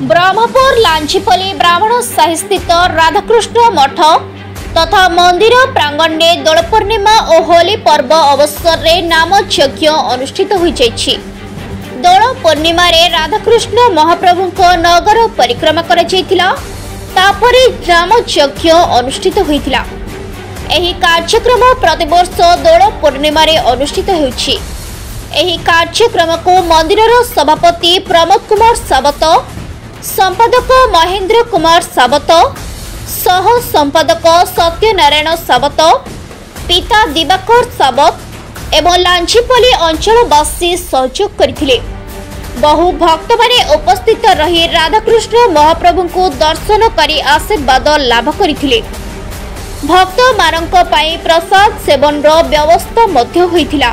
ब्रह्मपुर लांचीपल्ली ब्राह्मण साहि स्थित राधाकृष्ण मठ तथा मंदिर प्रांगण में दोल पूर्णिमा और होली पर्व अवसर में नाम यज्ञ अनुष्ठित हो जाइछि। दोल पूर्णिमा रे राधाकृष्ण महाप्रभु को नगर परिक्रमा करा जायतिला, तापरे नाम यज्ञ अनुष्ठित होइतिला। एही कार्यक्रम प्रतिवर्ष दोल पूर्णिमा रे अनुष्ठित होछि। एही कार्यक्रम को मंदिर सभापति प्रमोद कुमार सावत, संपादक महेंद्र कुमार सावत, सह संपादक सत्यनारायण सावत, पिता दिवाकर सावत एवं लांचीपल्ली अंचलवासी सहयोग करथिले। बहु भक्त माने उपस्थित रही राधाकृष्ण महाप्रभु को दर्शन करी आशीर्वाद लाभ करथिले। भक्त मानक पई प्रसाद सेवन रो व्यवस्था मध्य होइथिला।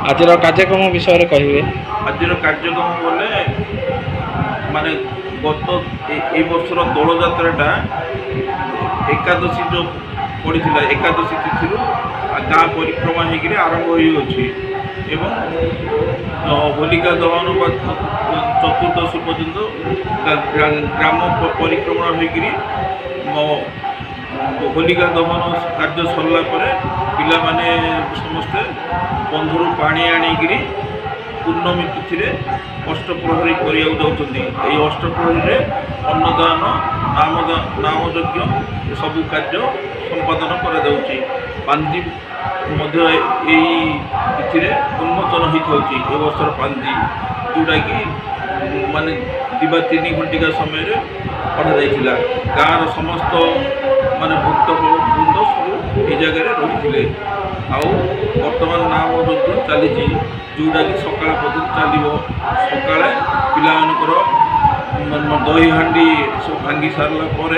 आजर कार्यक्रम विषय रे कहिवे। आजर कार्यक्रम बोले माने गत ए वर्षर दोल जात्राटा एकादशी जो पड़ीला, एकादशी तिथि गाँ परिक्रमा होकर आरंभ होगी एवं होलिका दहन चतुर्दशी पर्यंत ग्राम परिक्रमा होकर होलिका दहन कार्य सरला पिला माने समस्ते बंधुर पानी आनिकी पूर्णमी तिथि अष्टप्रहरी कर अष्टप्रहरी अन्नदान नामयज्ञ सबू कार्य संपादन पांजी तिथि उन्मोचन हो वर्षर पांजी जोटा कि माने दिवा 3 घंटिका समय पढ़ा जाइला। गाँव समस्त माने भक्त वृंद सब ये जगह रही बर्तमान नाम यज्ञ चली जोटा कि सका पर्यटन चलो सका पिलाकर दही हांडी सब भांगी सारापर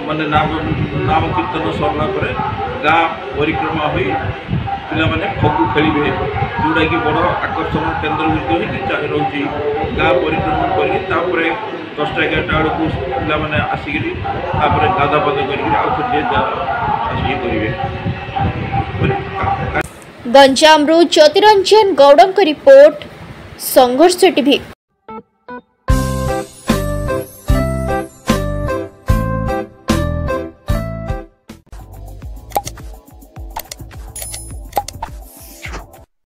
माने नाम कीर्तन सरला गाँ परिक्रमा हो पिला माने फगु खेलिए जोटा कि बड़ आकर्षण केन्द्रबिंदु हो रही गाँ परिक्रमा कर 10-11 बेलू पिला माने आसिक गाधा पाद कर गंजाम ज्योतिरंजन गौड़ रिपोर्ट संघर्ष टीवी।